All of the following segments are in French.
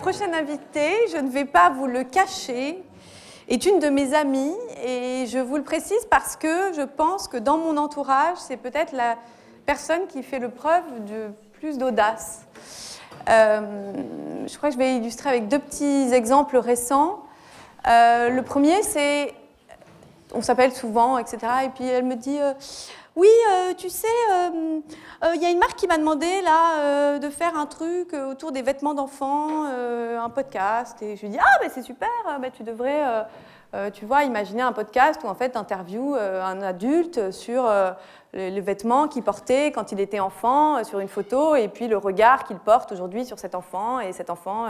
prochaine invitée, je ne vais pas vous le cacher, est une de mes amies et je vous le précise parce que je pense que dans mon entourage, c'est peut-être la personne qui fait le preuve de plus d'audace. Je crois que je vais illustrer avec 2 petits exemples récents. Le premier, c'est, on s'appelle souvent, etc. Et puis elle me dit, oui, tu sais, il y a une marque qui m'a demandé là de faire un truc autour des vêtements d'enfants, un podcast. Et je lui dis, ah, ben c'est super, ben, tu devrais, tu vois, imaginer un podcast où en fait tu interviews un adulte sur les vêtements qu'il portait quand il était enfant, sur une photo, et puis le regard qu'il porte aujourd'hui sur cet enfant, et cet enfant...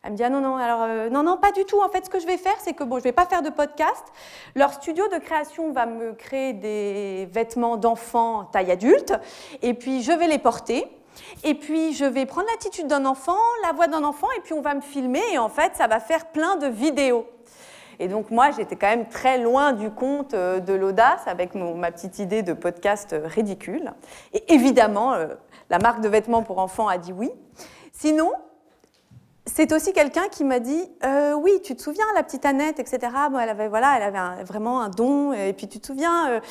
Elle me dit, ah non, non, alors, non, pas du tout. En fait, ce que je vais faire, c'est que, bon, je ne vais pas faire de podcast. Leur studio de création va me créer des vêtements d'enfants taille adulte, et puis je vais les porter, et puis je vais prendre l'attitude d'un enfant, la voix d'un enfant, et puis on va me filmer, et en fait, ça va faire plein de vidéos. Et donc, moi, j'étais quand même très loin du compte de l'audace, avec ma petite idée de podcast ridicule. Et évidemment, la marque de vêtements pour enfants a dit oui. Sinon... c'est aussi quelqu'un qui m'a dit oui, tu te souviens, la petite Annette, etc. Bon, elle avait vraiment un don. Et puis tu te souviens,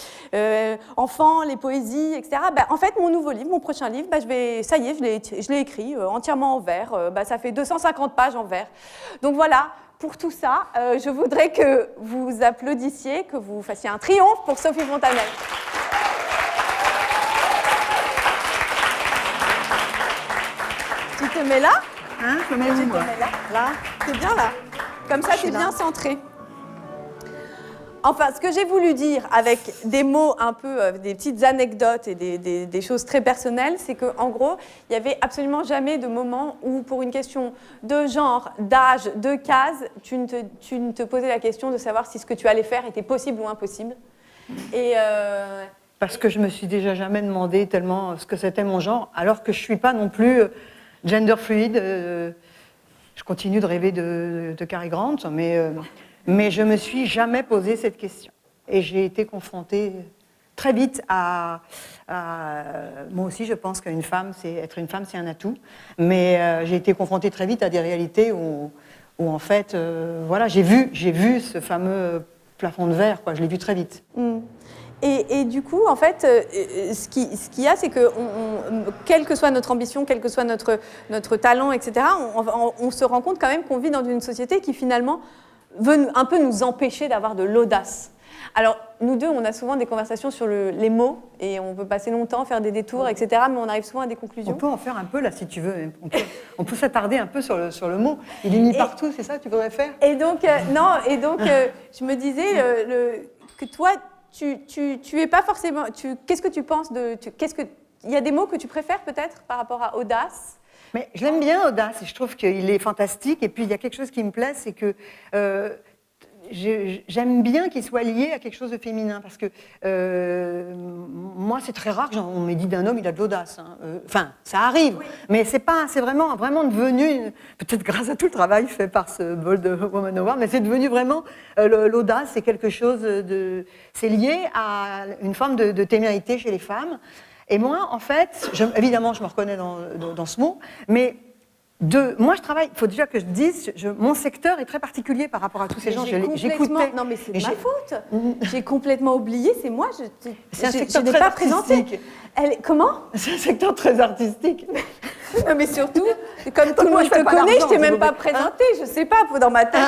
enfant, les poésies, etc. Ben, en fait, mon nouveau livre, mon prochain livre, ben, ça y est, je l'ai écrit entièrement en vers. Ben, ça fait 250 pages en vers. Donc voilà, pour tout ça, je voudrais que vous applaudissiez, que vous fassiez un triomphe pour Sophie Fontanelle. Tu te mets là? Hein, je me mets où, moi ? Là, c'est bien là. Comme ça, c'est bien centré. Enfin, ce que j'ai voulu dire avec des mots un peu, des petites anecdotes et des choses très personnelles, c'est qu'en gros, il n'y avait absolument jamais de moment où, pour une question de genre, d'âge, de case, tu ne te posais la question de savoir si ce que tu allais faire était possible ou impossible. Et parce que je me suis déjà jamais demandé tellement ce que c'était mon genre, alors que je ne suis pas non plus... gender fluide, je continue de rêver de Cary Grant, mais je ne me suis jamais posé cette question. Et j'ai été confrontée très vite à... moi aussi, je pense qu'être une femme, c'est un atout. Mais j'ai été confrontée très vite à des réalités où en fait, voilà, j'ai vu ce fameux plafond de verre, quoi, je l'ai vu très vite. Mm. Et du coup, en fait, ce qu'il y a, c'est que quelle que soit notre ambition, quel que soit notre talent, etc., on se rend compte quand même qu'on vit dans une société qui, finalement, veut un peu nous empêcher d'avoir de l'audace. Alors, nous deux, on a souvent des conversations sur les mots, et on peut passer longtemps, faire des détours, etc., mais on arrive souvent à des conclusions. On peut en faire un peu, là, si tu veux. On peut s'attarder un peu sur le mot. Il est mis partout, c'est ça que tu voudrais faire ? Et donc, je me disais que toi... Tu es pas forcément... Qu'est-ce que tu penses de... Il y a des mots que tu préfères peut-être par rapport à audace ? Mais je l'aime bien, audace, et je trouve qu'il est fantastique. Et puis, il y a quelque chose qui me plaît, c'est que j'aime bien qu'il soit lié à quelque chose de féminin. Parce que moi, c'est très rare qu'on me dise d'un homme, il a de l'audace. Hein. Enfin, ça arrive. Oui. Mais c'est vraiment devenu, peut-être grâce à tout le travail fait par ce bol de Woman Award, mais c'est devenu vraiment, l'audace, c'est quelque chose de... C'est lié à une forme de témérité chez les femmes. Et moi, en fait, évidemment, je me reconnais dans ce mot, mais... moi, je travaille, il faut déjà que je dise, mon secteur est très particulier par rapport à tous ces gens. J'écoutais. Non, mais c'est de ma faute. J'ai complètement oublié, c'est moi. C'est un secteur très très artistique. Comment ? C'est un secteur très artistique. Non, mais surtout, comme tout le monde te connaît, je t'ai même pas présenté. Je sais pas, dans ma tête.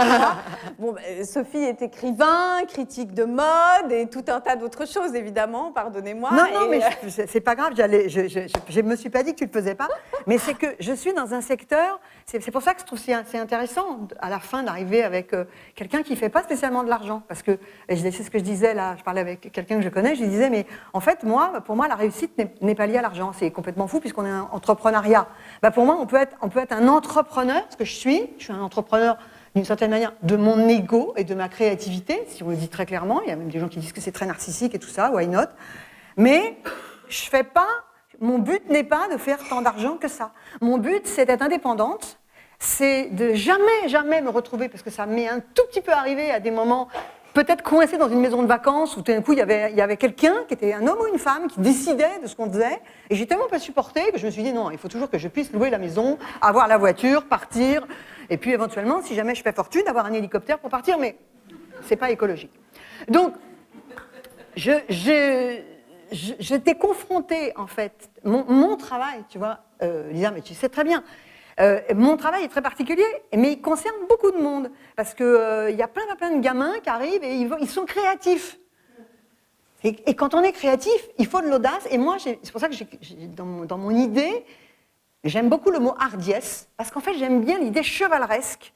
Bon, Sophie est écrivain, critique de mode et tout un tas d'autres choses, évidemment. Pardonnez-moi. Non, mais c'est pas grave. Je me suis pas dit que tu le faisais pas. Mais c'est que je suis dans un secteur. C'est pour ça que je trouve c'est intéressant à la fin d'arriver avec quelqu'un qui fait pas spécialement de l'argent, parce que c'est ce que je disais là. Je parlais avec quelqu'un que je connais. Je lui disais, mais en fait, pour moi, la réussite n'est pas liée à l'argent. C'est complètement fou puisqu'on est un entrepreneuriat. Bah pour moi, on peut être un entrepreneur, ce que je suis un entrepreneur d'une certaine manière de mon ego et de ma créativité, si on le dit très clairement. Il y a même des gens qui disent que c'est très narcissique et tout ça, why not ? Mais mon but n'est pas de faire tant d'argent que ça. Mon but, c'est d'être indépendante, c'est de jamais me retrouver, parce que ça m'est un tout petit peu arrivé à des moments... peut-être coincé dans une maison de vacances où tout d'un coup il y avait quelqu'un qui était un homme ou une femme qui décidait de ce qu'on faisait, et j'ai tellement pas supporté que je me suis dit non, il faut toujours que je puisse louer la maison, avoir la voiture, partir, Et puis éventuellement, si jamais je fais fortune, avoir un hélicoptère pour partir, mais c'est pas écologique. Donc, j'étais confrontée, en fait, mon travail, tu vois, Lisa, mais tu sais très bien, mon travail est très particulier, mais il concerne beaucoup de monde, parce qu'il y a plein de gamins qui arrivent et ils sont créatifs. Et quand on est créatif, il faut de l'audace, et moi, c'est pour ça que dans mon idée, j'aime beaucoup le mot hardiesse, parce qu'en fait, j'aime bien l'idée chevaleresque.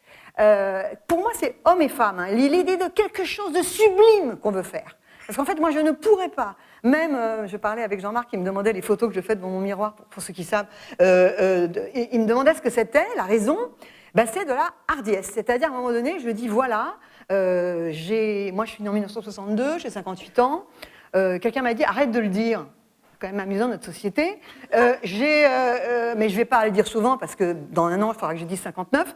Pour moi, c'est homme et femme, hein, l'idée de quelque chose de sublime qu'on veut faire. Parce qu'en fait, moi, je ne pourrais pas. Même, je parlais avec Jean-Marc, il me demandait les photos que je fais devant mon miroir, pour ceux qui savent. Il me demandait ce que c'était, la raison. Ben, c'est de la hardiesse. C'est-à-dire, à un moment donné, je dis, voilà, moi, je suis née en 1962, j'ai 58 ans. Quelqu'un m'a dit, arrête de le dire. C'est quand même amusant, notre société. Mais je ne vais pas le dire souvent, parce que dans un an, il faudra que je dise 59.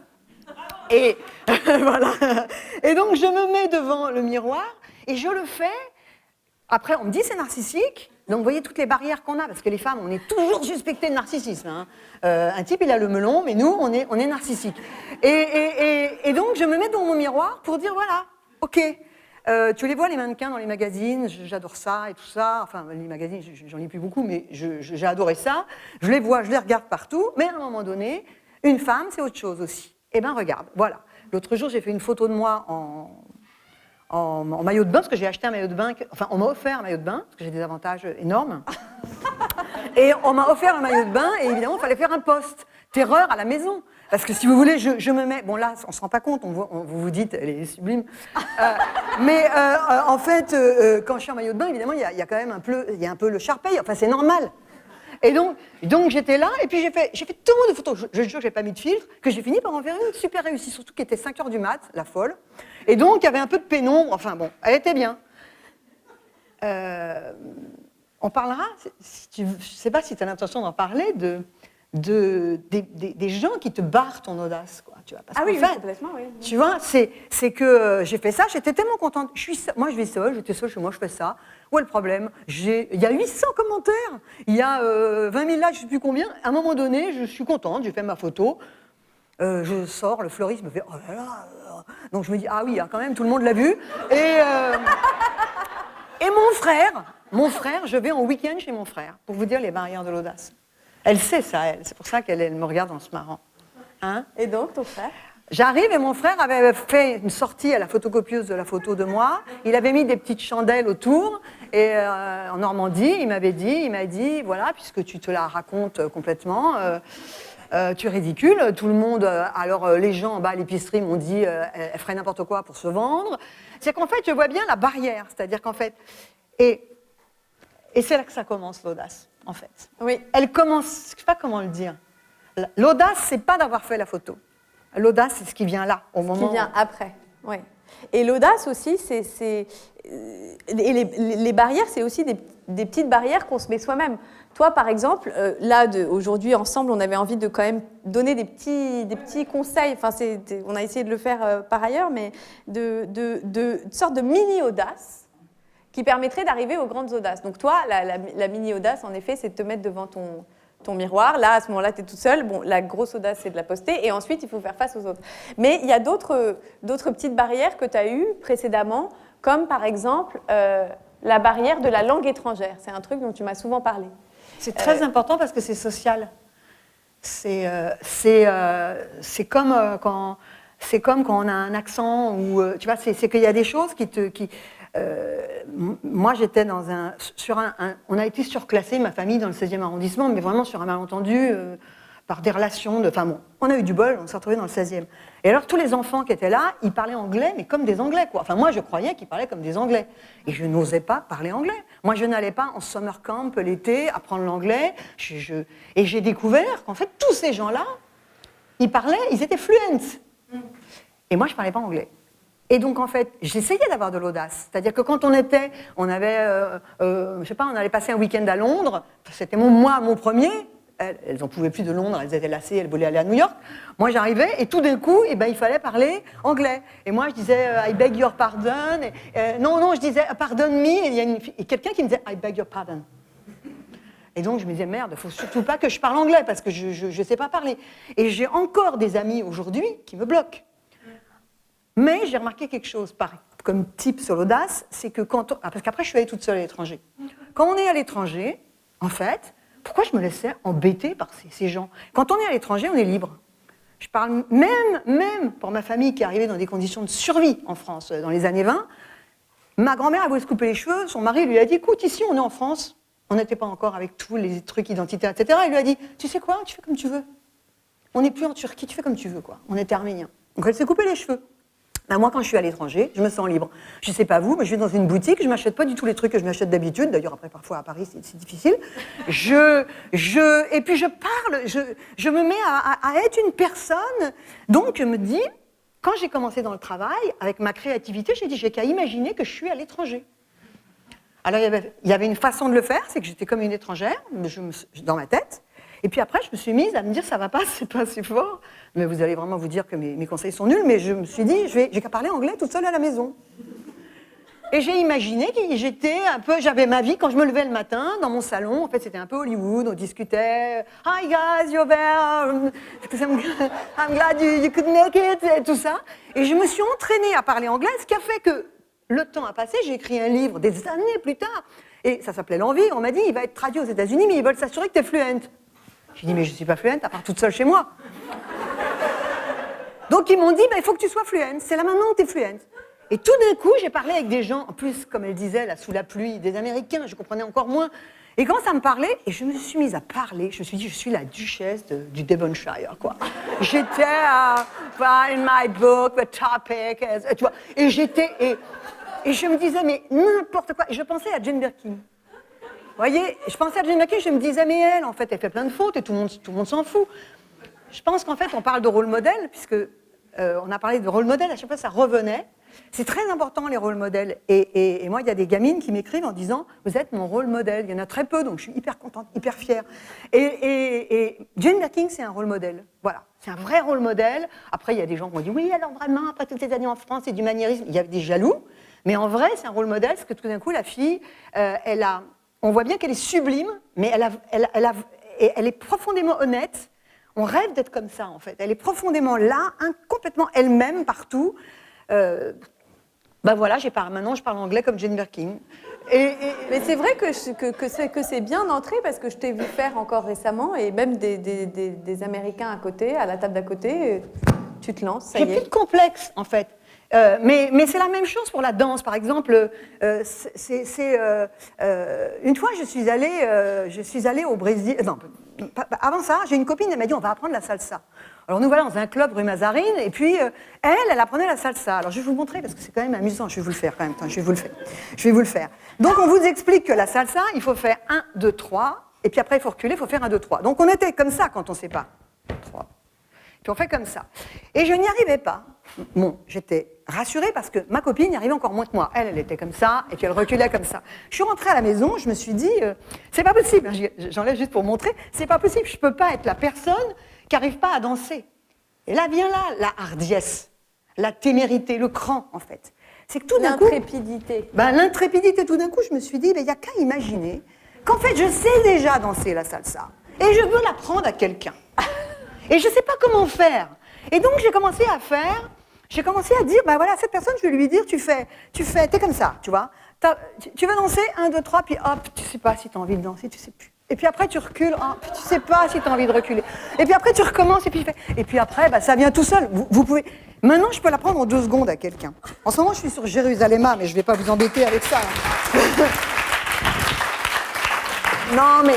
Et voilà. Et donc, je me mets devant le miroir, et je le fais. Après, on me dit c'est narcissique. Donc, vous voyez toutes les barrières qu'on a, parce que les femmes, on est toujours suspectées de narcissisme. Hein. Un type, il a le melon, mais nous, on est narcissique. Et donc, je me mets devant mon miroir pour dire, voilà, ok, tu les vois, les mannequins dans les magazines, j'adore ça et tout ça. Enfin, les magazines, j'en lis plus beaucoup, mais j'ai adoré ça. Je les vois, je les regarde partout, mais à un moment donné, une femme, c'est autre chose aussi. Eh bien, regarde, voilà. L'autre jour, j'ai fait une photo de moi en maillot de bain, parce que j'ai acheté un maillot de bain, enfin on m'a offert un maillot de bain, parce que j'ai des avantages énormes, et on m'a offert un maillot de bain, et évidemment il fallait faire un post, terreur à la maison, parce que si vous voulez, je me mets, bon là on ne se rend pas compte, vous vous dites, elle est sublime, mais en fait, quand je suis en maillot de bain, évidemment il y a quand même un peu le charpeil, enfin c'est normal. Et donc j'étais là, et puis j'ai fait tellement de photos, je jure que je n'ai pas mis de filtre, que j'ai fini par en faire une super réussie, surtout qui était 5h du mat, la folle. Et donc il y avait un peu de pénombre, enfin bon, elle était bien. On parlera, je ne sais pas si tu as l'intention d'en parler, des gens qui te barrent ton audace, quoi, tu vois. Parce oui, fait, complètement, oui. Tu vois, c'est que j'ai fait ça, j'étais tellement contente. Moi, je vis seule, j'étais seule chez moi, je fais ça. Où est le problème? Il y a 800 commentaires, il y a 20 000 likes, je ne sais plus combien. À un moment donné, je suis contente, j'ai fait ma photo. Je sors, le fleuriste me fait « Oh là là !» Donc je me dis « Ah oui, quand même, tout le monde l'a vu. » Et mon frère, je vais en week-end chez mon frère, pour vous dire les barrières de l'audace. Elle sait ça, elle. C'est pour ça qu'elle me regarde en se marrant. Hein? Et donc, ton frère? J'arrive et mon frère avait fait une sortie à la photocopieuse de la photo de moi. Il avait mis des petites chandelles autour. Et en Normandie, il m'a dit, voilà, puisque tu te la racontes complètement, tu es ridicule. Tout le monde, alors les gens en bas à l'épicerie m'ont dit, elle ferait n'importe quoi pour se vendre. C'est qu'en fait, je vois bien la barrière. C'est-à-dire qu'en fait, et c'est là que ça commence, l'audace, en fait. Oui. Elle commence, je ne sais pas comment le dire. L'audace, c'est pas d'avoir fait la photo. L'audace, c'est ce qui vient là, au moment. Ce qui vient après, oui. Et l'audace aussi, les barrières, c'est aussi des petites barrières qu'on se met soi-même. Toi, par exemple, là, aujourd'hui, ensemble, on avait envie de quand même donner des petits conseils. Enfin, on a essayé de le faire par ailleurs, mais de sorte de mini-audace qui permettrait d'arriver aux grandes audaces. Donc toi, la mini-audace, en effet, c'est de te mettre devant ton miroir. Là, à ce moment-là, tu es toute seule. Bon, la grosse audace, c'est de la poster. Et ensuite, il faut faire face aux autres. Mais il y a d'autres petites barrières que tu as eues précédemment, comme par exemple la barrière de la langue étrangère. C'est un truc dont tu m'as souvent parlé. C'est très important parce que c'est social. C'est comme quand on a un accent ou tu vois, c'est qu'il y a des choses moi, j'étais on a été surclassé, ma famille, dans le 16e arrondissement, mais vraiment sur un malentendu, par des relations enfin bon, on a eu du bol, on s'est retrouvés dans le 16e. Et alors, tous les enfants qui étaient là, ils parlaient anglais, mais comme des Anglais, quoi. Enfin, moi, je croyais qu'ils parlaient comme des Anglais. Et je n'osais pas parler anglais. Moi, je n'allais pas en summer camp l'été apprendre l'anglais. Et j'ai découvert qu'en fait, tous ces gens-là, ils étaient fluents. Et moi, je ne parlais pas anglais. Et donc, en fait, j'essayais d'avoir de l'audace. C'est-à-dire que quand on avait, je sais pas, on allait passer un week-end à Londres, c'était mon premier, elles n'en pouvaient plus de Londres, elles étaient lassées, elles voulaient aller à New York. Moi, j'arrivais, et tout d'un coup, il fallait parler anglais. Et moi, je disais, I beg your pardon. Non, je disais, pardon me, et il y a quelqu'un qui me disait, I beg your pardon. Et donc, je me disais, merde, il ne faut surtout pas que je parle anglais, parce que je ne sais pas parler. Et j'ai encore des amis aujourd'hui qui me bloquent. Mais j'ai remarqué quelque chose, comme type sur l'audace, c'est que parce qu'après, je suis allée toute seule à l'étranger. Quand on est à l'étranger, en fait, pourquoi je me laissais embêter par ces gens? Quand on est à l'étranger, on est libre. Je parle même pour ma famille qui est arrivée dans des conditions de survie en France dans les années 20. Ma grand-mère a voulu se couper les cheveux, son mari lui a dit, écoute, ici on est en France, on n'était pas encore avec tous les trucs identitaires, etc. Il lui a dit, tu sais quoi, tu fais comme tu veux. On n'est plus en Turquie, tu fais comme tu veux, quoi. On était arméniens. Donc elle s'est coupée les cheveux. Ben moi, quand je suis à l'étranger, je me sens libre. Je ne sais pas vous, mais je vais dans une boutique, je ne m'achète pas du tout les trucs que je m'achète d'habitude. D'ailleurs, après, parfois, à Paris, c'est difficile. Et puis, je parle, je me mets à être une personne. Donc, je me dis, quand j'ai commencé dans le travail, avec ma créativité, j'ai dit, j'ai qu'à imaginer que je suis à l'étranger. Alors, il y avait une façon de le faire, c'est que j'étais comme une étrangère, dans ma tête. Et puis après, je me suis mise à me dire, ça va pas, c'est pas assez fort. Mais vous allez vraiment vous dire que mes conseils sont nuls, mais je me suis dit, j'ai qu'à parler anglais toute seule à la maison. Et j'ai imaginé que j'avais ma vie quand je me levais le matin dans mon salon. En fait, c'était un peu Hollywood, on discutait. Hi guys, you're there. I'm glad you could make it, et tout ça. Et je me suis entraînée à parler anglais, ce qui a fait que le temps a passé. J'ai écrit un livre des années plus tard. Et ça s'appelait L'Envie. On m'a dit, il va être traduit aux États-Unis, mais ils veulent s'assurer que tu es fluente. J'ai dit, mais je ne suis pas fluente, à part toute seule chez moi. Donc ils m'ont dit, il faut que tu sois fluente, c'est là maintenant que tu es fluente. Et tout d'un coup, j'ai parlé avec des gens, en plus, comme elle disait, là, sous la pluie, des Américains, je comprenais encore moins. Et quand ça me parlait, et je me suis mise à parler, je me suis dit, je suis la duchesse du Devonshire, quoi. J'étais in my book, the topic, tu vois. Et je me disais, mais n'importe quoi. Et je pensais à Jane Birkin. Vous voyez, je pensais à Jane Birkin, je me disais, mais elle, en fait, elle fait plein de fautes et tout le monde s'en fout. Je pense qu'en fait, on parle de rôle modèle, puisque on a parlé de rôle modèle, à chaque fois, ça revenait. C'est très important, les rôles modèles. Et moi, il y a des gamines qui m'écrivent en disant, vous êtes mon rôle modèle. Il y en a très peu, donc je suis hyper contente, hyper fière. Et Jane Birkin, c'est un rôle modèle. Voilà, c'est un vrai rôle modèle. Après, il y a des gens qui m'ont dit, oui, alors vraiment, après toutes ces années en France, c'est du maniérisme. Il y a des jaloux. Mais en vrai, c'est un rôle modèle, parce que tout d'un coup, la fille, on voit bien qu'elle est sublime, mais elle est profondément honnête. On rêve d'être comme ça, en fait. Elle est profondément là, complètement elle-même, partout. Voilà, maintenant, je parle anglais comme Jane Birkin. Mais c'est vrai que c'est bien d'entrer, parce que je t'ai vu faire encore récemment, et même des Américains à côté, à la table d'à côté, tu te lances, ça y est. J'ai plus de complexe, en fait. Mais c'est la même chose pour la danse. Par exemple, une fois, je suis allée au Brésil. Non, avant ça, j'ai une copine, elle m'a dit, on va apprendre la salsa. Alors nous voilà dans un club rue Mazarine, et puis elle apprenait la salsa. Alors je vais vous montrer, parce que c'est quand même amusant, je vais vous le faire quand même. Attends, je vais vous le faire. Donc on vous explique que la salsa, il faut faire 1, 2, 3, et puis après il faut reculer, il faut faire 1, 2, 3. Donc on était comme ça quand on ne sait pas. 3. Puis on fait comme ça. Et je n'y arrivais pas. Bon, j'étais rassurée parce que ma copine y arrivait encore moins que moi. Elle était comme ça, et puis elle reculait comme ça. Je suis rentrée à la maison, je me suis dit, c'est pas possible, j'enlève juste pour montrer, c'est pas possible, je peux pas être la personne qui n'arrive pas à danser. Et là vient la hardiesse, la témérité, le cran, en fait. C'est que tout d'un coup... L'intrépidité. L'intrépidité, tout d'un coup, je me suis dit, il n'y a qu'à imaginer qu'en fait, je sais déjà danser la salsa, et je veux l'apprendre à quelqu'un. Et je ne sais pas comment faire. Et donc, j'ai commencé à dire, voilà, cette personne, je vais lui dire, t'es comme ça, tu vois. Tu veux danser, 1, 2, 3, puis hop, tu ne sais pas si tu as envie de danser, tu ne sais plus. Et puis après, tu recules, puis tu ne sais pas si tu as envie de reculer. Et puis après, tu recommences, et puis après, ça vient tout seul. Vous pouvez... Maintenant, je peux l'apprendre en 2 secondes à quelqu'un. En ce moment, je suis sur Jérusalem, mais je ne vais pas vous embêter avec ça. Non, mais...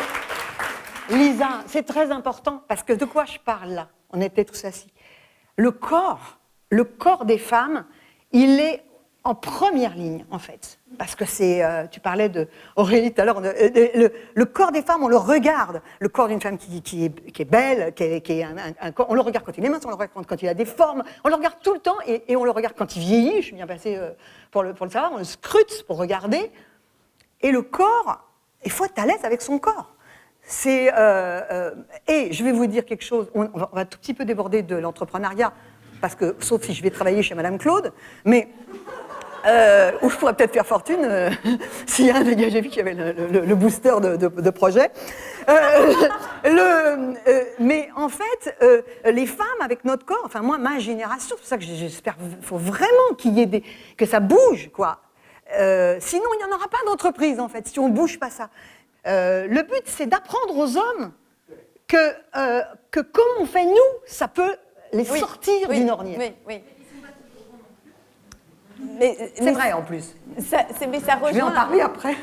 Lisa, c'est très important, parce que de quoi je parle là? On était tous assis. Le corps des femmes, il est en première ligne, en fait. Parce que c'est, tu parlais d'Aurélie tout à l'heure, le corps des femmes, on le regarde. Le corps d'une femme qui est belle, un corps, on le regarde quand il est mince, on le regarde quand il a des formes, on le regarde tout le temps, et on le regarde quand il vieillit, je suis bien passée pour le savoir, on le scrute pour regarder. Et le corps, il faut être à l'aise avec son corps. Et je vais vous dire quelque chose, on va un tout petit peu déborder de l'entrepreneuriat, parce que, sauf si je vais travailler chez Madame Claude, mais où je pourrais peut-être faire fortune s'il y a un des gars, j'ai vu qu'il y avait le booster de projet. Mais en fait, les femmes avec notre corps, enfin moi, ma génération, c'est pour ça que j'espère qu'il faut vraiment qu'il y ait que ça bouge, quoi. Sinon, il n'y en aura pas d'entreprise, en fait, si on ne bouge pas ça. Le but, c'est d'apprendre aux hommes que comme on fait nous, ça peut les sortir d'une ornière. Oui. C'est vrai en plus. Mais ça rejoint... Je vais en parler après.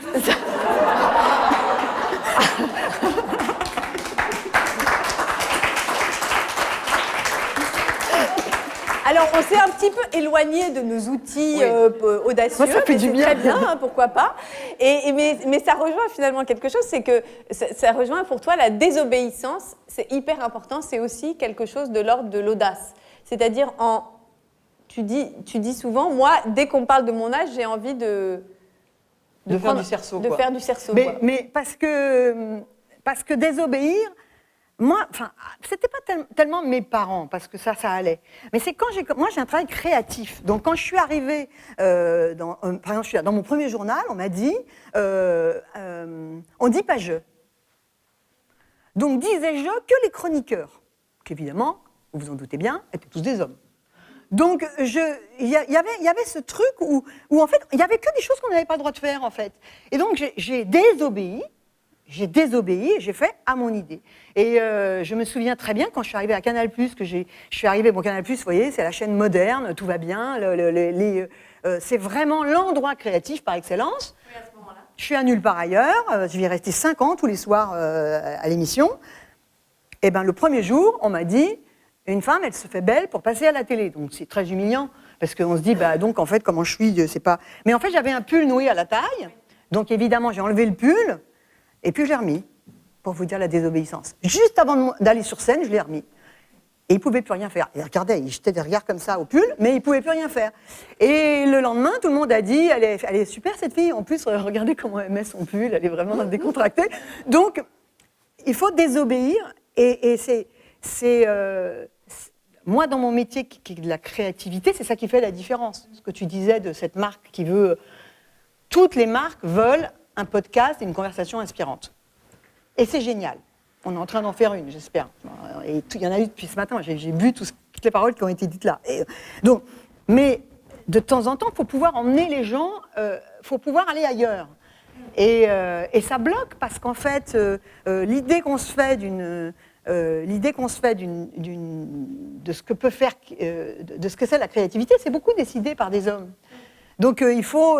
Alors, on s'est un petit peu éloigné de nos outils audacieux. Moi, ça fait du bien. Très bien, hein, pourquoi pas. Mais ça rejoint finalement quelque chose, c'est que ça rejoint pour toi la désobéissance. C'est hyper important, c'est aussi quelque chose de l'ordre de l'audace. C'est-à-dire, tu dis souvent, moi, dès qu'on parle de mon âge, j'ai envie de faire du cerceau. De faire du cerceau. Mais parce que désobéir, moi, enfin, c'était pas tellement mes parents, parce que ça allait. Mais c'est moi, j'ai un travail créatif. Donc, quand je suis arrivée, par exemple, je suis dans mon premier journal, on m'a dit, on dit pas je. Donc, disais-je que les chroniqueurs, qui évidemment, vous vous en doutez bien, étaient tous des hommes. Donc, il y avait ce truc où en fait, il n'y avait que des choses qu'on n'avait pas le droit de faire, en fait. Et donc, j'ai désobéi, j'ai fait à mon idée. Et je me souviens très bien, quand je suis arrivée à Canal+, Canal+, vous voyez, c'est la chaîne moderne, tout va bien, c'est vraiment l'endroit créatif par excellence. Oui, à ce moment-là. Je suis à nulle part ailleurs, je vais y rester 5 ans tous les soirs à l'émission. Et bien, le premier jour, on m'a dit... Une femme, elle se fait belle pour passer à la télé. Donc, c'est très humiliant. Parce qu'on se dit, donc, en fait, comment je suis, c'est pas... Mais en fait, j'avais un pull noué à la taille. Donc, évidemment, j'ai enlevé le pull. Et puis, je l'ai remis. Pour vous dire la désobéissance. Juste avant d'aller sur scène, je l'ai remis. Et il ne pouvait plus rien faire. Il regardait, il jetait des regards comme ça au pull, mais il ne pouvait plus rien faire. Et le lendemain, tout le monde a dit, elle est super, cette fille. En plus, regardez comment elle met son pull. Elle est vraiment décontractée. Donc, il faut désobéir. Et moi, dans mon métier qui est de la créativité, c'est ça qui fait la différence. Ce que tu disais de cette marque qui veut... Toutes les marques veulent un podcast et une conversation inspirante. Et c'est génial. On est en train d'en faire une, j'espère. Et il y en a eu depuis ce matin. J'ai vu toutes les paroles qui ont été dites là. Mais de temps en temps, il faut pouvoir emmener les gens, il faut pouvoir aller ailleurs. Et ça bloque parce qu'en fait, l'idée qu'on se fait de ce que peut faire, de ce que c'est la créativité, c'est beaucoup décidé par des hommes. Donc il faut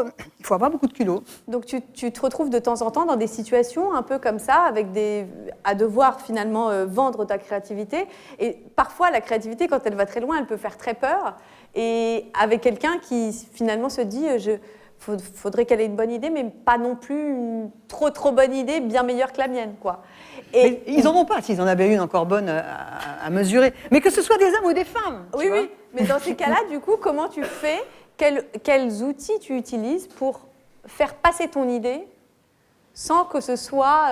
avoir beaucoup de culot. Donc tu te retrouves de temps en temps dans des situations un peu comme ça, à devoir finalement vendre ta créativité. Et parfois la créativité, quand elle va très loin, elle peut faire très peur. Et avec quelqu'un qui finalement se dit faudrait qu'elle ait une bonne idée, mais pas non plus une trop bonne idée, bien meilleure que la mienne, quoi. Mais ils n'en ont pas, s'ils en avaient une encore bonne à mesurer. Mais que ce soit des hommes ou des femmes. Oui. Mais dans ces cas-là, du coup, comment tu fais, quels outils tu utilises pour faire passer ton idée sans que ce soit,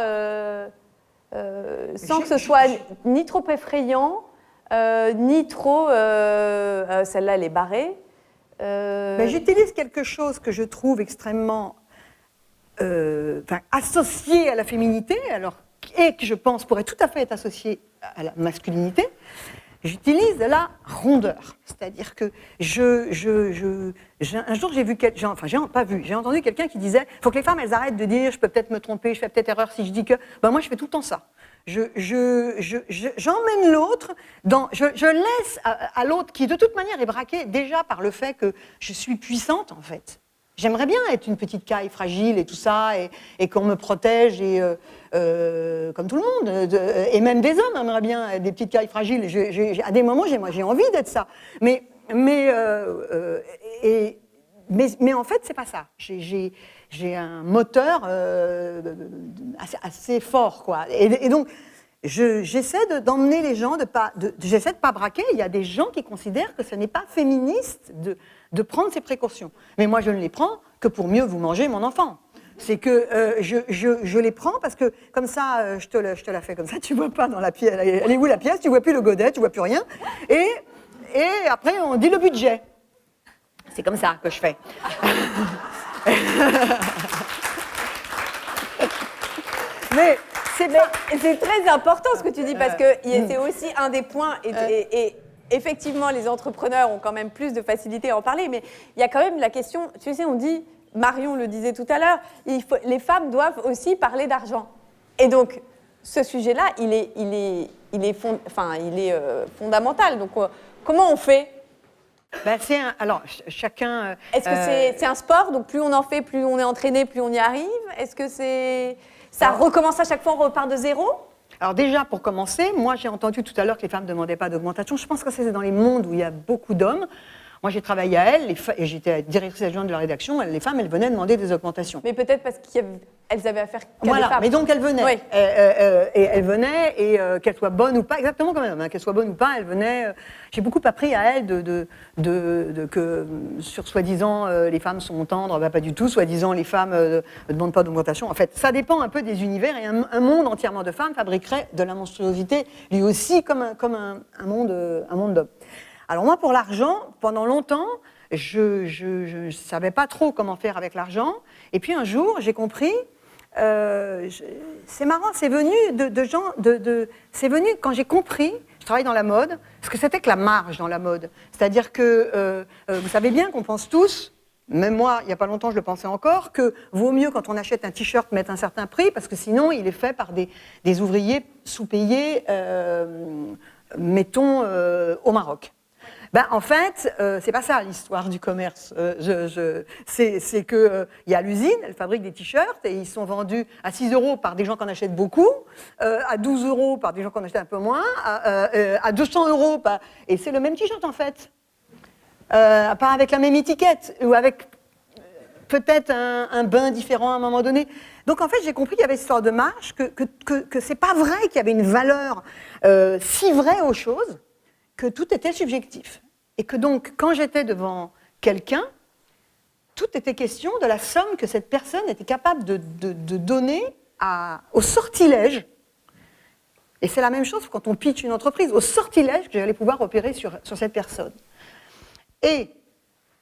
ni trop effrayant, ni trop celle-là, elle est barrée. J'utilise quelque chose que je trouve extrêmement associé à la féminité, et que je pense pourrait tout à fait être associé à la masculinité. J'utilise la rondeur. C'est-à-dire que un jour, j'ai entendu quelqu'un qui disait « il faut que les femmes, elles arrêtent de dire « je peux peut-être me tromper, je fais peut-être erreur si je dis que… » Moi, je fais tout le temps ça. J'emmène l'autre, je laisse à l'autre, qui de toute manière est braqué déjà par le fait que je suis puissante, en fait. J'aimerais bien être une petite caille fragile et tout ça, et qu'on me protège, comme tout le monde. Et même des hommes aimeraient bien être des petites cailles fragiles. À des moments, j'ai envie d'être ça. Mais en fait, c'est pas ça. J'ai un moteur assez fort, quoi. Et donc, j'essaie d'emmener les gens, j'essaie de pas braquer. Il y a des gens qui considèrent que ce n'est pas féministe de prendre ces précautions. Mais moi, je ne les prends que pour mieux vous manger mon enfant. C'est que je les prends parce que, comme ça, je te la fais comme ça, tu vois pas dans la pièce. Elle est où la pièce? Tu vois plus le godet, tu vois plus rien. Et après, on dit le budget. C'est comme ça que je fais. Mais c'est très important ce que tu dis, parce que c'est aussi un des points, et effectivement, les entrepreneurs ont quand même plus de facilité à en parler, mais il y a quand même la question, tu sais, on dit, Marion le disait tout à l'heure, les femmes doivent aussi parler d'argent. Et donc, ce sujet-là, il est fondamental. Donc, comment on fait ? Ben alors, chacun... Est-ce que c'est un sport, donc plus on en fait, plus on est entraîné, plus on y arrive ? Est-ce que ça recommence à chaque fois, on repart de zéro ? Alors déjà, pour commencer, moi j'ai entendu tout à l'heure que les femmes ne demandaient pas d'augmentation. Je pense que c'est dans les mondes où il y a beaucoup d'hommes. Moi j'ai travaillé à Elle, et j'étais directrice adjointe de la rédaction. Les femmes, elles venaient demander des augmentations. Mais peut-être parce qu'elles avaient affaire qu'à voilà, des femmes. Mais donc elles venaient. Oui. Et elles venaient, et qu'elles soient bonnes ou pas, exactement comme un homme, hein, qu'elles soient bonnes ou pas, elles venaient. J'ai beaucoup appris à Elle que sur soi-disant les femmes sont tendres, bah, pas du tout, soi-disant les femmes ne demandent pas d'augmentation. En fait, ça dépend un peu des univers, et un monde entièrement de femmes fabriquerait de la monstruosité, lui aussi, comme un monde d'hommes. Alors moi, pour l'argent, pendant longtemps, je ne savais pas trop comment faire avec l'argent, et puis un jour, j'ai compris. C'est marrant, c'est venu de gens, c'est venu quand j'ai compris, je travaille dans la mode, ce que c'était que la marge dans la mode. C'est-à-dire que vous savez bien qu'on pense tous, même moi, il n'y a pas longtemps, je le pensais encore, que vaut mieux quand on achète un t-shirt mettre un certain prix, parce que sinon il est fait par des ouvriers sous-payés, mettons, au Maroc. Ben, en fait, c'est pas ça l'histoire du commerce. C'est qu'il y a l'usine, elle fabrique des t-shirts et ils sont vendus à 6 € par des gens qui en achètent beaucoup, à 12 € par des gens qui en achètent un peu moins, à 200 € par... Et c'est le même t-shirt en fait. Pas avec la même étiquette, ou avec peut-être un bain différent à un moment donné. Donc en fait, j'ai compris qu'il y avait cette histoire de marge, que c'est pas vrai qu'il y avait une valeur si vraie aux choses, que tout était subjectif. Et que donc, quand j'étais devant quelqu'un, tout était question de la somme que cette personne était capable de donner au sortilège. Et c'est la même chose quand on pitch une entreprise, au sortilège que j'allais pouvoir opérer sur cette personne. Et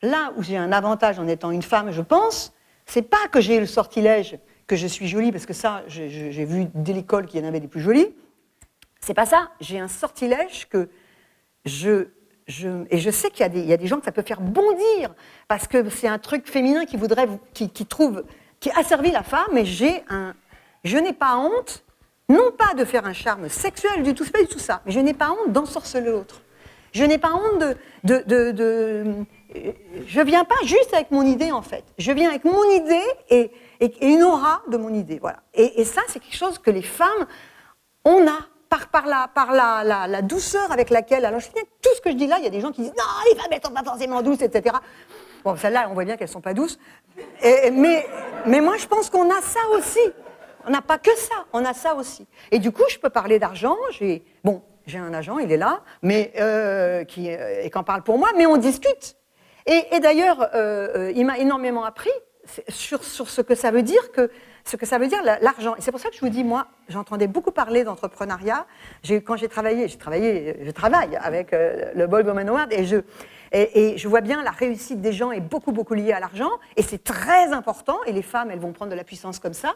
là où j'ai un avantage en étant une femme, je pense, c'est pas que j'ai le sortilège, que je suis jolie, parce que ça, j'ai vu dès l'école qu'il y en avait des plus jolies. C'est pas ça. J'ai un sortilège que et je sais qu'il y a des gens que ça peut faire bondir, parce que c'est un truc féminin qui asservit la femme, et je n'ai pas honte, non pas de faire un charme sexuel du tout, c'est pas du tout ça, mais je n'ai pas honte d'ensorceler l'autre. Je n'ai pas honte je viens pas juste avec mon idée, en fait. Je viens avec mon idée et une aura de mon idée, voilà. Et ça, c'est quelque chose que les femmes, on a. Par la douceur avec laquelle... Alors, je sais, tout ce que je dis là, il y a des gens qui disent « Non, les femmes, elles ne sont pas forcément douces, etc. » Bon, celles-là, on voit bien qu'elles ne sont pas douces. Mais moi, je pense qu'on a ça aussi. On n'a pas que ça, on a ça aussi. Et du coup, je peux parler d'argent. J'ai un agent, il est là, mais qui en parle pour moi, mais on discute. Et d'ailleurs, il m'a énormément appris sur ce que ça veut dire l'argent. Et c'est pour ça que je vous dis, moi, j'entendais beaucoup parler d'entrepreneuriat. Quand je travaille avec le Bold Woman Award, et je vois bien la réussite des gens est beaucoup, beaucoup liée à l'argent, et c'est très important, et les femmes, elles vont prendre de la puissance comme ça.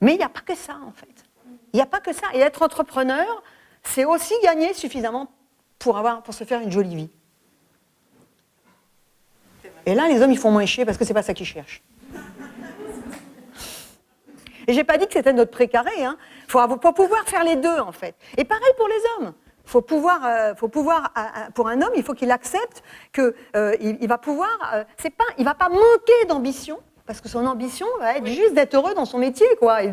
Mais il n'y a pas que ça, en fait. Il n'y a pas que ça. Et être entrepreneur, c'est aussi gagner suffisamment pour se faire une jolie vie. Et là, les hommes, ils font moins chier parce que c'est pas ça qu'ils cherchent. Et j'ai pas dit que c'était notre précaré, hein. Faut pouvoir faire les deux, en fait. Et pareil pour les hommes. Faut pouvoir, pour un homme, il faut qu'il accepte que il va pouvoir, il va pas manquer d'ambition, parce que son ambition va être juste d'être heureux dans son métier, quoi.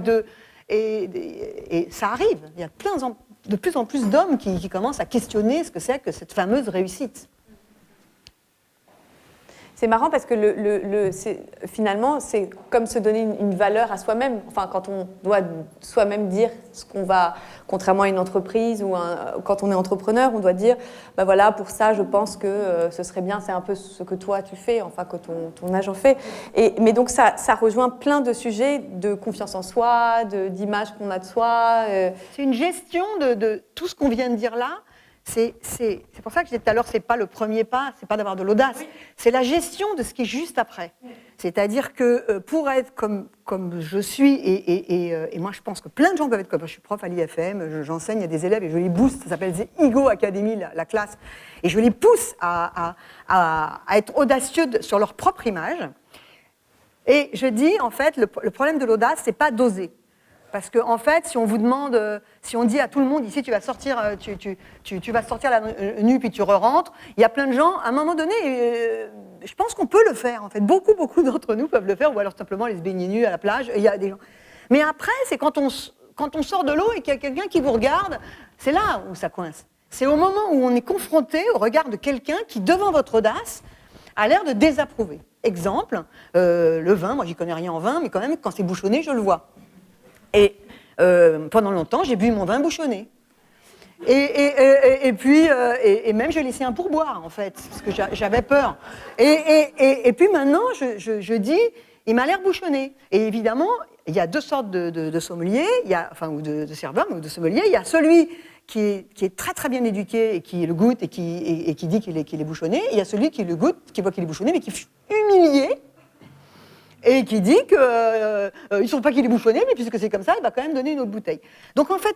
Et ça arrive. Il y a de plus en plus d'hommes qui commencent à questionner ce que c'est que cette fameuse réussite. C'est marrant parce que finalement, c'est comme se donner une valeur à soi-même. Enfin, quand on doit soi-même dire ce qu'on va, contrairement à une entreprise ou quand on est entrepreneur, on doit dire, ben voilà, pour ça, je pense que ce serait bien. C'est un peu ce que toi tu fais, enfin que ton agent fait. Mais donc ça rejoint plein de sujets de confiance en soi, d'image qu'on a de soi. C'est une gestion de tout ce qu'on vient de dire là. c'est pour ça que je disais tout à l'heure, c'est pas le premier pas, c'est pas d'avoir de l'audace, c'est la gestion de ce qui est juste après. C'est-à-dire que pour être comme je suis, et moi je pense que plein de gens peuvent être comme moi, je suis prof à l'IFM, j'enseigne à des élèves et je les booste, ça s'appelle The Ego Academy, la classe, et je les pousse à être audacieux sur leur propre image. Et je dis, en fait, le problème de l'audace, c'est pas d'oser. Parce que en fait, si on vous demande, si on dit à tout le monde ici, tu vas sortir, tu vas sortir la nuit puis tu re-rentres, il y a plein de gens. À un moment donné, je pense qu'on peut le faire. En fait, beaucoup d'entre nous peuvent le faire, ou alors simplement aller se baigner nu à la plage. Il y a des gens. Mais après, c'est quand on sort de l'eau et qu'il y a quelqu'un qui vous regarde, c'est là où ça coince. C'est au moment où on est confronté au regard de quelqu'un qui, devant votre audace, a l'air de désapprouver. Exemple, le vin. Moi, j'y connais rien en vin, mais quand même, quand c'est bouchonné, je le vois. Et pendant longtemps, j'ai bu mon vin bouchonné. Et puis, même, j'ai laissé un pourboire, en fait, parce que j'avais peur. Et puis maintenant, je dis, il m'a l'air bouchonné. Et évidemment, il y a deux sortes de sommeliers, ou de serveurs, ou de sommeliers. Il y a celui qui est très très bien éduqué et qui le goûte et qui dit qu'il est bouchonné. Il y a celui qui le goûte, qui voit qu'il est bouchonné, mais qui est humilié. Et qui dit qu'ils ne sont pas qu'il est bouchonné, mais puisque c'est comme ça, il va quand même donner une autre bouteille. Donc en fait,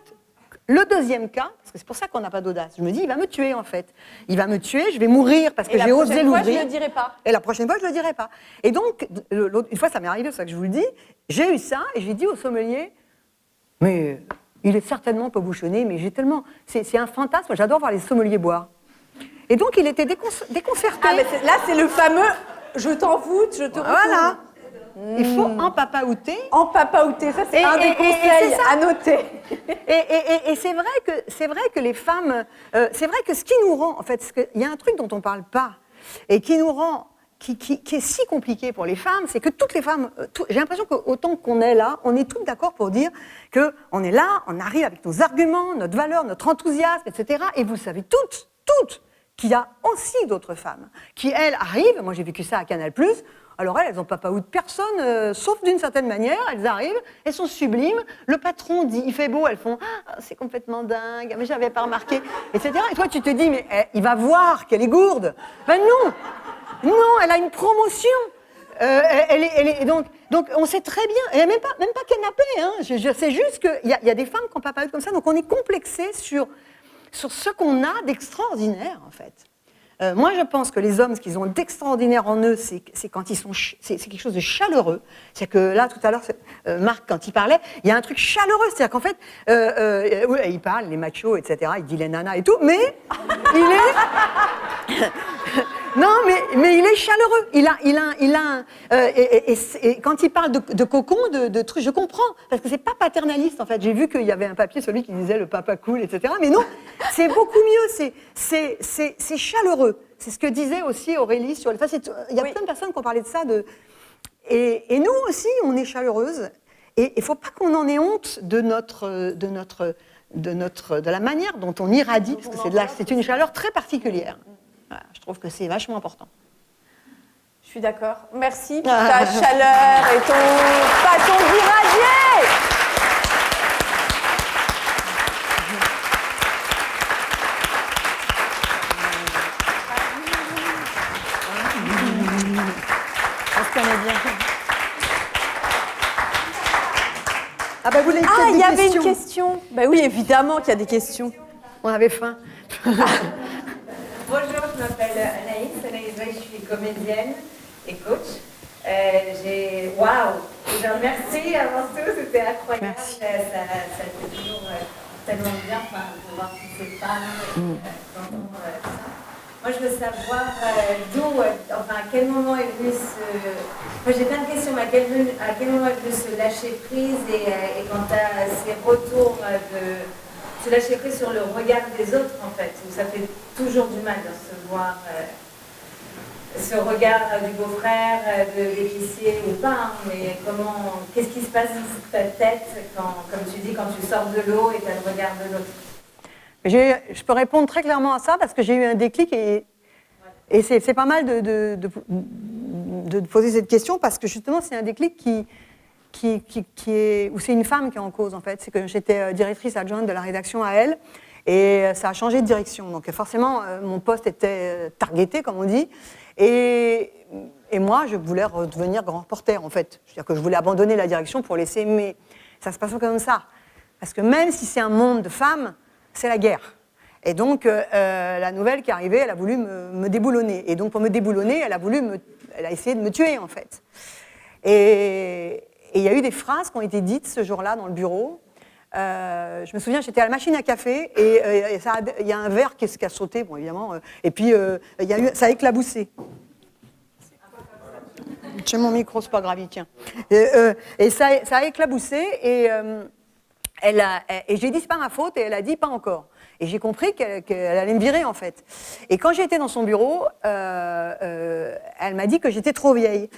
le deuxième cas, parce que c'est pour ça qu'on n'a pas d'audace, je me dis, il va me tuer en fait. Il va me tuer, je vais mourir parce que j'ai osé l'ouvrir. Et la prochaine fois, je ne le dirai pas. Et la prochaine fois, je ne le dirai pas. Et donc, une fois, ça m'est arrivé, c'est ça que je vous le dis, j'ai eu ça et j'ai dit au sommelier, mais il est certainement pas bouchonné, mais j'ai tellement... C'est un fantasme, j'adore voir les sommeliers boire. Et donc, il était déconcerté. Ah, mais là, c'est le fameux « je t'envoûte, je te retourne ». Voilà. Il faut empapaouter. Empapaouter, ça c'est un des conseils à noter. Et c'est vrai que les femmes, c'est vrai que ce qui nous rend, en fait, il y a un truc dont on ne parle pas, et qui nous rend, qui est si compliqué pour les femmes, c'est que toutes les femmes, j'ai l'impression qu'autant qu'on est là, on est toutes d'accord pour dire qu'on est là, on arrive avec nos arguments, notre valeur, notre enthousiasme, etc. Et vous savez toutes, qu'il y a aussi d'autres femmes qui, elles, arrivent, moi j'ai vécu ça à Canal+, alors elles n'ont pas de personne, sauf d'une certaine manière, elles arrivent, elles sont sublimes, le patron dit, il fait beau, elles font, ah, c'est complètement dingue, mais j'avais pas remarqué, etc. Et toi tu te dis, mais il va voir qu'elle est gourde. Ben non, elle a une promotion. Donc on sait très bien, elle n'est même pas canapé, hein. C'est juste qu'il y a des femmes qui n'ont pas parlé comme ça, donc on est complexé sur ce qu'on a d'extraordinaire en fait. Moi, je pense que les hommes, ce qu'ils ont d'extraordinaire en eux, c'est quand ils sont, c'est quelque chose de chaleureux. C'est que là, tout à l'heure, Marc, quand il parlait, il y a un truc chaleureux. C'est-à-dire qu'en fait, oui, il parle, les machos, etc. Il dit les nanas et tout, mais il est, non, mais il est chaleureux. Et quand il parle de cocon, de trucs, je comprends, parce que c'est pas paternaliste en fait. J'ai vu qu'il y avait un papier, celui qui disait le papa cool, etc. Mais non, c'est beaucoup mieux. C'est chaleureux. C'est ce que disait aussi Aurélie sur le. Il y a plein de personnes qui ont parlé de ça. Et nous aussi, on est chaleureuses. Et il ne faut pas qu'on en ait honte de la manière dont on irradie, parce que c'est une chaleur très particulière. Voilà, je trouve que c'est vachement important. Je suis d'accord. Merci pour ta chaleur et ton façon d'irradier. Est-ce qu'on est bien? Ah bah vous voulez il y avait une question. Bah oui, évidemment qu'il y a des questions. On avait faim. Bonjour, je m'appelle Anaïs Weiss, je suis comédienne et coach. Waouh! Je vous remercie avant tout, c'était incroyable. Merci. Ça fait toujours tellement bien de voir toutes ces femmes, d'entendre ça. Moi, je veux savoir à quel moment est venu Moi, j'ai plein de questions, mais à quel moment est venu se lâcher prise et quand tu as ces retours de se lâcher prise sur le regard des autres, en fait, où ça fait toujours du mal de recevoir ce regard du beau-frère, de l'épicier ou pas, hein, mais qu'est-ce qui se passe dans ta tête comme tu dis, quand tu sors de l'eau et tu as le regard de l'autre? Je peux répondre très clairement à ça parce que j'ai eu un déclic et c'est pas mal de poser cette question parce que justement c'est un déclic où c'est une femme qui est en cause en fait. C'est que j'étais directrice adjointe de la rédaction à Elle Et ça a changé de direction. Donc forcément, mon poste était targeté, comme on dit. Et moi, je voulais redevenir grand reporter, en fait. C'est-à-dire que je voulais abandonner la direction pour laisser... Mais ça se passe pas comme ça. Parce que même si c'est un monde de femmes, c'est la guerre. Et donc, la nouvelle qui est arrivée, elle a voulu me déboulonner. Et donc, pour me déboulonner, elle a essayé de me tuer, en fait. Et il y a eu des phrases qui ont été dites ce jour-là dans le bureau. Je me souviens, j'étais à la machine à café et il y a un verre qui a sauté, bon, évidemment. Et puis, ça a éclaboussé. Tiens, mon micro, c'est pas grave, tiens. Et ça a éclaboussé et j'ai dit, c'est pas ma faute, et elle a dit, pas encore. Et j'ai compris qu'elle allait me virer, en fait. Et quand j'étais dans son bureau, elle m'a dit que j'étais trop vieille.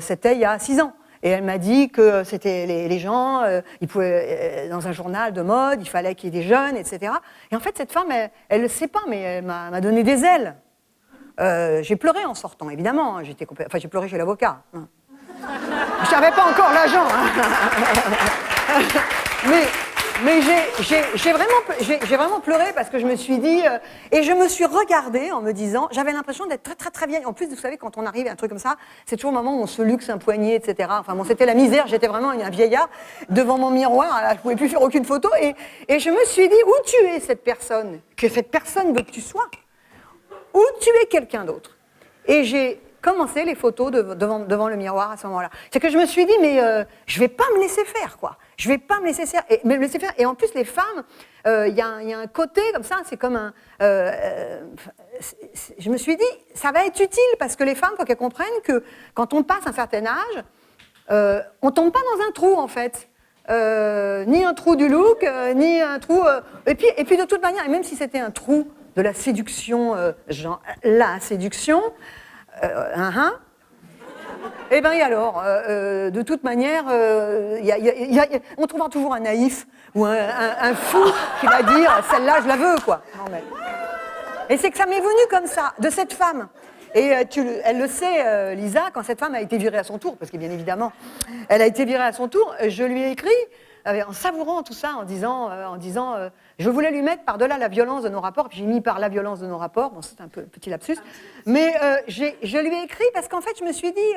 C'était il y a 6 ans. Et elle m'a dit que c'était les gens, ils pouvaient, dans un journal de mode, il fallait qu'il y ait des jeunes, etc. Et en fait, cette femme, elle ne le sait pas, mais elle m'a donné des ailes. J'ai pleuré en sortant, évidemment. Hein, j'ai pleuré chez l'avocat. Hein. Je n'avais pas encore l'argent. Hein. Mais j'ai vraiment pleuré parce que je me suis dit... et je me suis regardée en me disant... J'avais l'impression d'être très, très, très vieille. En plus, vous savez, quand on arrive à un truc comme ça, c'est toujours le moment où on se luxe un poignet, etc. Enfin bon, c'était la misère. J'étais vraiment un vieillard devant mon miroir. Là, je ne pouvais plus faire aucune photo. Et je me suis dit, où tu es, cette personne? Que cette personne veut que tu sois? Ou tu es quelqu'un d'autre? Et j'ai commencé les photos devant le miroir à ce moment-là. C'est que je me suis dit, mais je ne vais pas me laisser faire, quoi. Je ne vais pas me laisser faire. Et en plus, les femmes, il y a un côté comme ça, c'est comme un... je me suis dit, ça va être utile, parce que les femmes, il faut qu'elles comprennent que quand on passe un certain âge, on ne tombe pas dans un trou, en fait. Ni un trou du look, ni un trou... Et puis, de toute manière, et même si c'était un trou de la séduction, genre la séduction, eh bien, et alors, de toute manière, on trouvera toujours un naïf ou un fou qui va dire « celle-là, je la veux », quoi. Non, mais... Et c'est que ça m'est venu comme ça, de cette femme. Et elle le sait, Lisa, quand cette femme a été virée à son tour, parce que bien évidemment, elle a été virée à son tour, je lui ai écrit, en savourant tout ça, en disant je voulais lui mettre par-delà la violence de nos rapports, puis j'ai mis par la violence de nos rapports, bon c'est un petit lapsus, mais je lui ai écrit parce qu'en fait je me suis dit,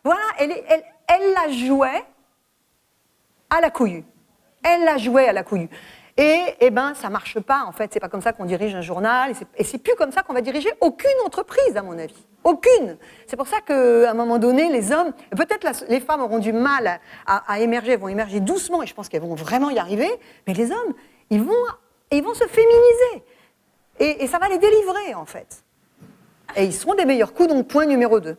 voilà, elle la jouait à la couillue. Elle la jouait à la couillue. Et ben ça marche pas, en fait, c'est pas comme ça qu'on dirige un journal, et c'est plus comme ça qu'on va diriger aucune entreprise, à mon avis. Aucune. C'est pour ça qu'à un moment donné, les hommes, peut-être les femmes auront du mal à émerger, elles vont émerger doucement, et je pense qu'elles vont vraiment y arriver, mais les hommes, ils vont se féminiser. Et ça va les délivrer, en fait. Et ils seront des meilleurs coups, donc point numéro 2.